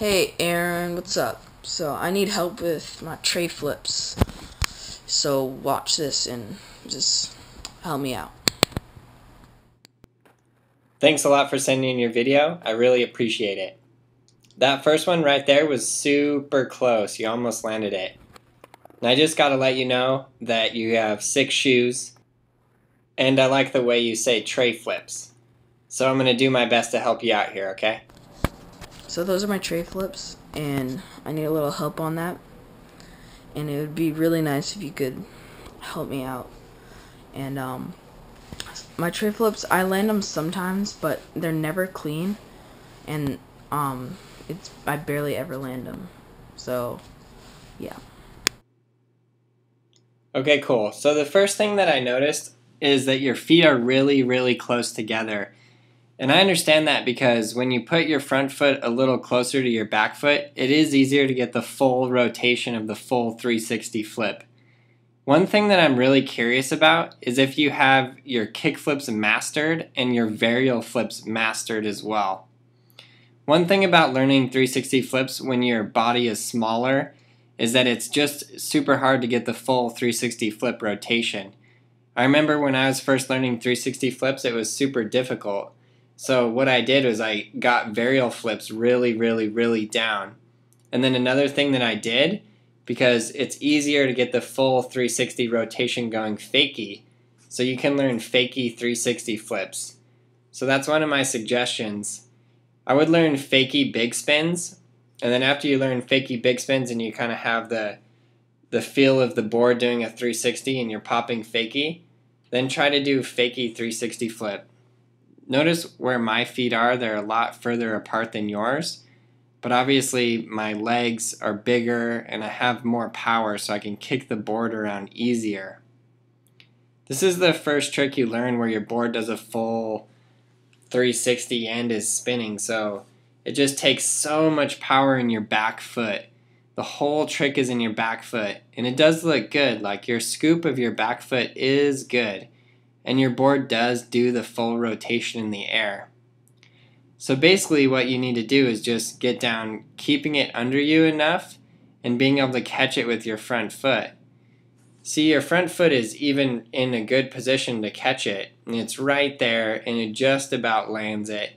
Hey Aaron, what's up? So I need help with my tray flips. So watch this and just help me out. Thanks a lot for sending in your video. I really appreciate it. That first one right there was super close. You almost landed it. And I just got to let you know that you have 6 shoes. And I like the way you say tray flips. So I'm going to do my best to help you out here, okay? So those are my tray flips, and I need a little help on that. And it would be really nice if you could help me out. And my tray flips, I land them sometimes, but they're never clean. And I barely ever land them. So yeah. Okay, cool. So the first thing that I noticed is that your feet are really, really close together. And I understand that because when you put your front foot a little closer to your back foot, it is easier to get the full rotation of the full 360 flip. One thing that I'm really curious about is if you have your kick flips mastered and your varial flips mastered as well. One thing about learning 360 flips when your body is smaller is that it's just super hard to get the full 360 flip rotation. I remember when I was first learning 360 flips, it was super difficult. So what I did was I got varial flips really down. And then another thing that I did, because it's easier to get the full 360 rotation going fakie, so you can learn fakie 360 flips. So that's one of my suggestions. I would learn fakie big spins, and then after you learn fakie big spins and you kind of have the feel of the board doing a 360 and you're popping fakie, then try to do fakie 360 flip. Notice where my feet are, they're a lot further apart than yours, but obviously my legs are bigger and I have more power so I can kick the board around easier. This is the first trick you learn where your board does a full 360 and is spinning, so it just takes so much power in your back foot. The whole trick is in your back foot, and it does look good, like your scoop of your back foot is good. And your board does do the full rotation in the air. So basically what you need to do is just get down, keeping it under you enough and being able to catch it with your front foot. See, your front foot is even in a good position to catch it, and it's right there and it just about lands it.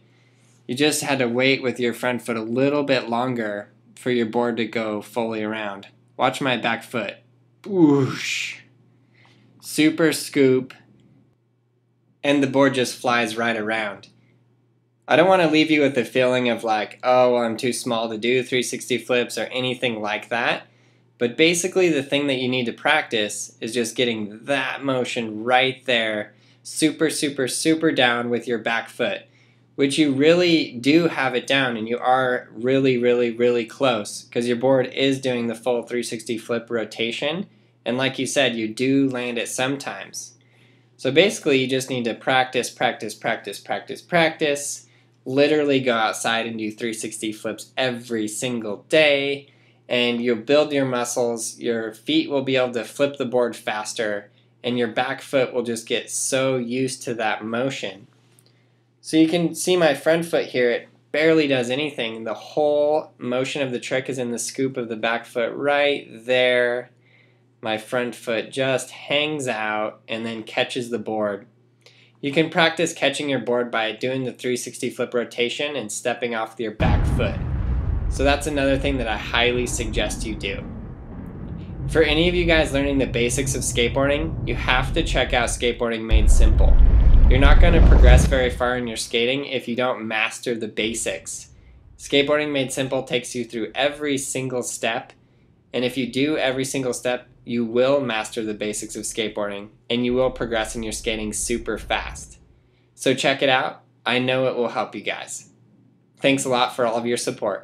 You just had to wait with your front foot a little bit longer for your board to go fully around. Watch my back foot. Whoosh. Super scoop. And the board just flies right around. I don't want to leave you with the feeling of like, oh, I'm too small to do 360 flips or anything like that. But basically the thing that you need to practice is just getting that motion right there, super down with your back foot, which you really do have it down and you are really close because your board is doing the full 360 flip rotation. And like you said, you do land it sometimes. So basically you just need to practice, literally go outside and do 360 flips every single day, and you'll build your muscles, your feet will be able to flip the board faster, and your back foot will just get so used to that motion. So you can see my front foot here, it barely does anything. The whole motion of the trick is in the scoop of the back foot right there. My front foot just hangs out and then catches the board. You can practice catching your board by doing the 360 flip rotation and stepping off your back foot. So that's another thing that I highly suggest you do. For any of you guys learning the basics of skateboarding, you have to check out Skateboarding Made Simple. You're not going to progress very far in your skating if you don't master the basics. Skateboarding Made Simple takes you through every single step, and if you do every single step, you will master the basics of skateboarding, and you will progress in your skating super fast. So check it out. I know it will help you guys. Thanks a lot for all of your support.